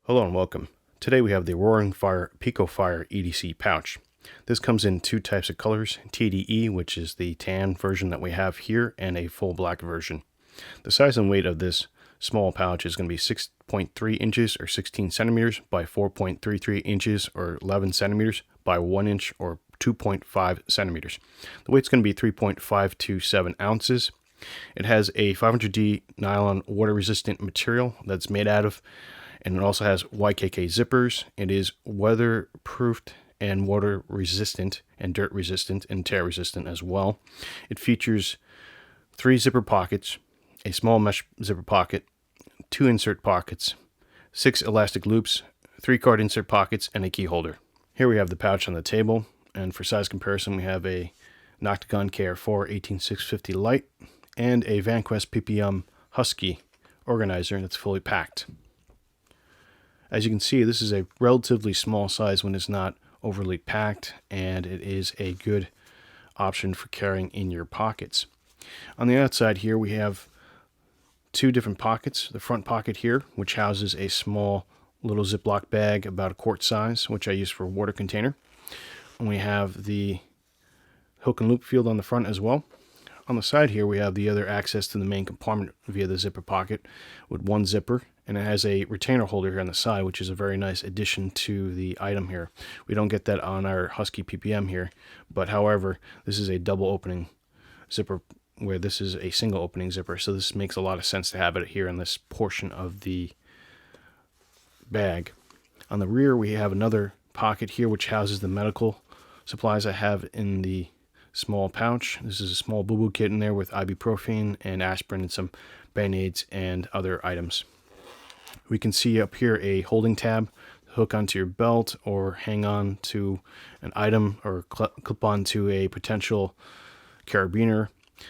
Hello and welcome. Today we have the Roaring Fire Picofire EDC pouch. This comes in two types of colors, TDE, which is the tan version that we have here, and a full black version. The size and weight of this small pouch is going to be 6.3 inches or 16 centimeters by 4.33 inches or 11 centimeters by 1 inch or 2.5 centimeters. The weight's going to be 3.527 ounces. It has a 500D nylon water resistant material that's made out of, and it also has YKK zippers. It is weatherproofed and water resistant and dirt resistant and tear resistant as well. It features 3 zipper pockets, a small mesh zipper pocket, 2 insert pockets, 6 elastic loops, 3 card insert pockets, and a key holder. Here we have the pouch on the table, and for size comparison we have a Noctagon KR4 18650 Lite and a VanQuest PPM Husky organizer that's fully packed. As you can see, this is a relatively small size when it's not overly packed, and it is a good option for carrying in your pockets. On the outside here, we have 2 different pockets. The front pocket here, which houses a small little Ziploc bag about a quart size, which I use for a water container. And we have the hook and loop field on the front as well. On the side here, we have the other access to the main compartment via the zipper pocket with 1 zipper, and it has a retainer holder here on the side, which is a very nice addition to the item here. We don't get that on our Husky PPM here, but however, this is a double opening zipper where this is a single opening zipper, so this makes a lot of sense to have it here in this portion of the bag. On the rear, we have another pocket here which houses the medical supplies I have in the small pouch. This is a small boo-boo kit in there with ibuprofen and aspirin and some Band-Aids and other items. We can see up here a holding tab, hook onto your belt or hang on to an item or clip onto a potential carabiner.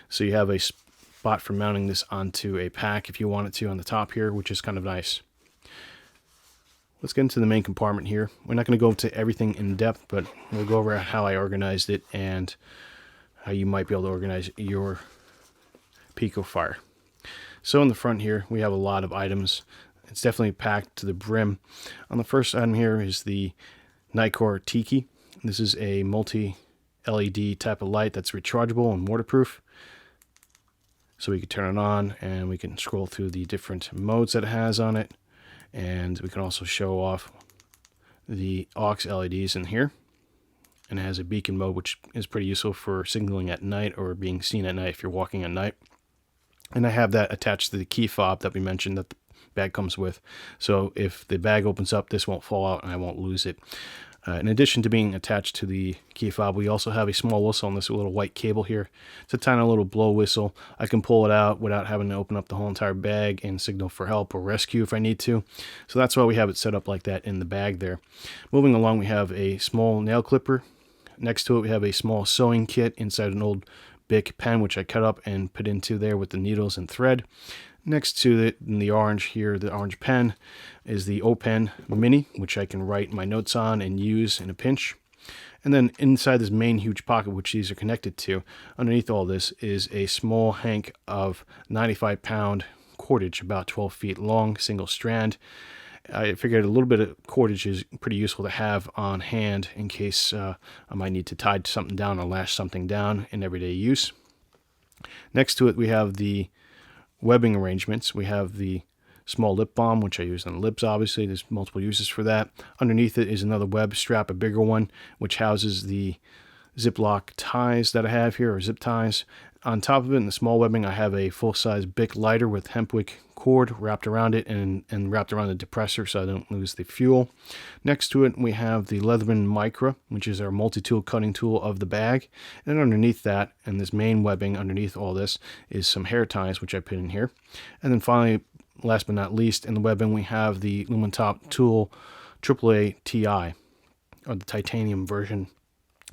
So you have a spot for mounting this onto a pack if you wanted to on the top here, which is kind of nice. Let's get into the main compartment here. We're not going to go into everything in depth, but we'll go over how I organized it and how you might be able to organize your Picofire. So in the front here, we have a lot of items. It's definitely packed to the brim. On the first item here is the Nikkor Tiki. This is a multi-LED type of light that's rechargeable and waterproof. So we can turn it on and we can scroll through the different modes that it has on it. And we can also show off the aux LEDs in here. And it has a beacon mode, which is pretty useful for signaling at night or being seen at night if you're walking at night. And I have that attached to the key fob that we mentioned that the bag comes with. So if the bag opens up, this won't fall out and I won't lose it. In addition to being attached to the key fob, we also have a small whistle on this little white cable here. It's a tiny little blow whistle. I can pull it out without having to open up the whole entire bag and signal for help or rescue if I need to. So that's why we have it set up like that in the bag there. Moving along, we have a small nail clipper. Next to it, we have a small sewing kit inside an old Bic pen, which I cut up and put into there with the needles and thread. Next to it, in the orange here, the orange pen, is the O Pen Mini, which I can write my notes on and use in a pinch. And then inside this main huge pocket, which these are connected to, underneath all this is a small hank of 95-pound cordage, about 12 feet long, single strand. I figured a little bit of cordage is pretty useful to have on hand in case I might need to tie something down or lash something down in everyday use. Next to it, we have the webbing arrangements. We have the small lip balm, which I use on the lips, obviously. There's multiple uses for that. Underneath it is another web strap, a bigger one, which houses the Ziploc ties that I have here, or zip ties. On top of it, in the small webbing, I have a full-size Bic lighter with hemp wick cord wrapped around it and wrapped around the depressor so I don't lose the fuel. Next to it, we have the Leatherman Micra, which is our multi-tool cutting tool of the bag. And underneath that, and this main webbing underneath all this, is some hair ties, which I put in here. And then finally, last but not least, in the webbing, we have the Lumentop Tool AAA Ti, or the titanium version.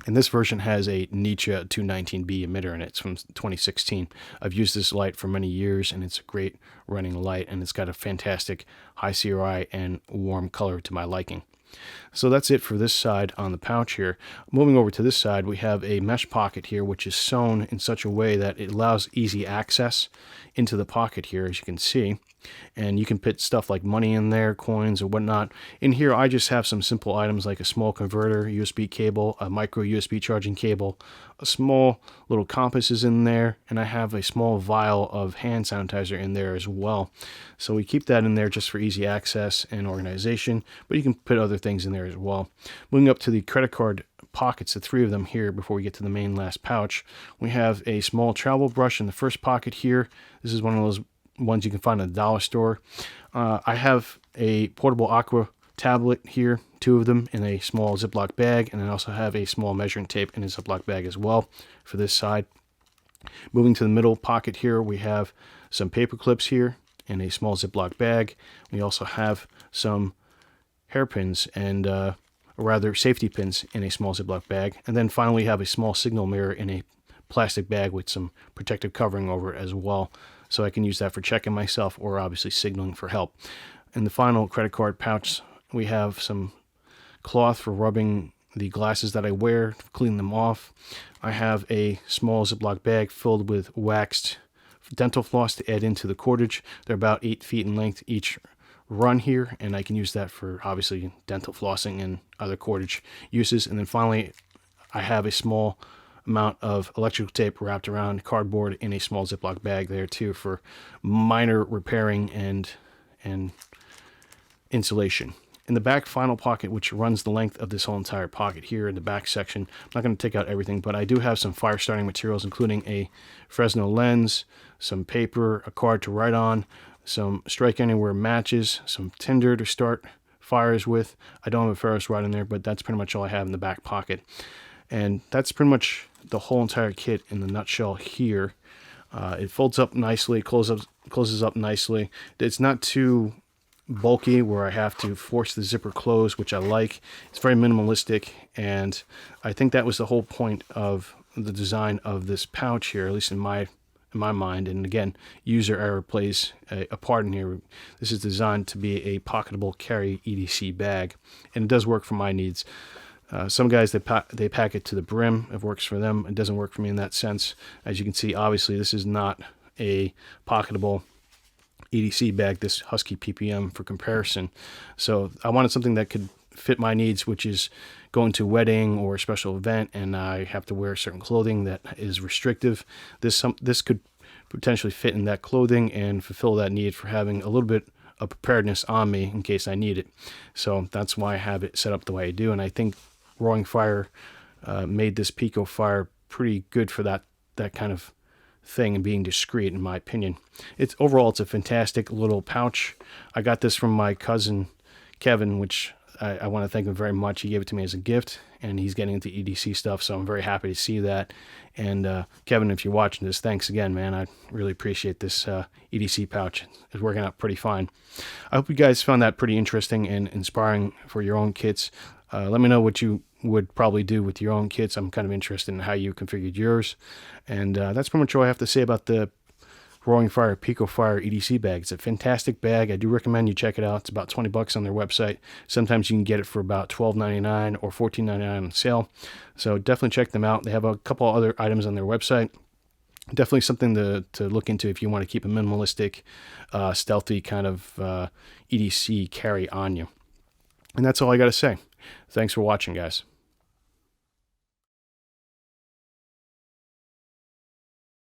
And this version has a Nietzsche 219B emitter in it. It's from 2016. I've used this light for many years, and it's a great running light, and it's got a fantastic high CRI and warm color to my liking. So that's it for this side on the pouch here. Moving over to this side, we have a mesh pocket here, which is sewn in such a way that it allows easy access into the pocket here, as you can see. And you can put stuff like money in there, coins or whatnot. In here, I just have some simple items like a small converter, USB cable, a micro USB charging cable, a small little compass is in there, and I have a small vial of hand sanitizer in there as well. So we keep that in there just for easy access and organization, but you can put other things in there as well. Moving up to the credit card pockets, the 3 of them here before we get to the main last pouch, we have a small travel brush in the first pocket here. This is one of those ones you can find at the dollar store. I have a portable aqua tablet here, 2 of them in a small Ziploc bag, and I also have a small measuring tape in a Ziploc bag as well for this side. Moving to the middle pocket here, we have some paper clips here in a small Ziploc bag. We also have some hairpins and or rather safety pins in a small Ziploc bag. And then finally we have a small signal mirror in a plastic bag with some protective covering over it as well. So I can use that for checking myself or obviously signaling for help. In the final credit card pouch, we have some cloth for rubbing the glasses that I wear, clean them off. I have a small Ziploc bag filled with waxed dental floss to add into the cordage. They're about 8 feet in length each run here, and I can use that for obviously dental flossing and other cordage uses. And then finally, I have a small amount of electrical tape wrapped around cardboard in a small Ziploc bag there too for minor repairing and insulation. In the back final pocket, which runs the length of this whole entire pocket here in the back section, I'm not going to take out everything, but I do have some fire starting materials, including a Fresno lens, some paper, a card to write on, some strike anywhere matches, some tinder to start fires with. I don't have a Ferris rod in there, but that's pretty much all I have in the back pocket. And that's pretty much the whole entire kit in the nutshell here. It folds up nicely, closes up nicely. It's not too bulky where I have to force the zipper closed, which I like. It's very minimalistic, and I think that was the whole point of the design of this pouch here, at least in my mind. And again, user error plays a part in here. This is designed to be a pocketable carry EDC bag, and it does work for my needs. Some guys, they pack it to the brim. It works for them. It doesn't work for me in that sense. As you can see, obviously, this is not a pocketable EDC bag, this Husky PPM for comparison. So I wanted something that could fit my needs, which is going to a wedding or a special event, and I have to wear certain clothing that is restrictive. This could potentially fit in that clothing and fulfill that need for having a little bit of preparedness on me in case I need it. So that's why I have it set up the way I do, and I think Roaring Fire made this Picofire pretty good for that kind of thing and being discreet, in my opinion. Overall, it's a fantastic little pouch. I got this from my cousin Kevin, which I want to thank him very much. He gave it to me as a gift, and he's getting into EDC stuff, so I'm very happy to see that. And Kevin, if you're watching this, thanks again, man. I really appreciate this EDC pouch. It's working out pretty fine. I hope you guys found that pretty interesting and inspiring for your own kits. Let me know what you would probably do with your own kits. I'm kind of interested in how you configured yours. And that's pretty much all I have to say about the Roaring Fire Picofire EDC bag. It's a fantastic bag. I do recommend you check it out. It's about 20 bucks on their website. Sometimes you can get it for about $12.99 or $14.99 on sale. So definitely check them out. They have a couple other items on their website. Definitely something to look into if you want to keep a minimalistic, stealthy kind of EDC carry on you. And that's all I got to say. Thanks for watching, guys.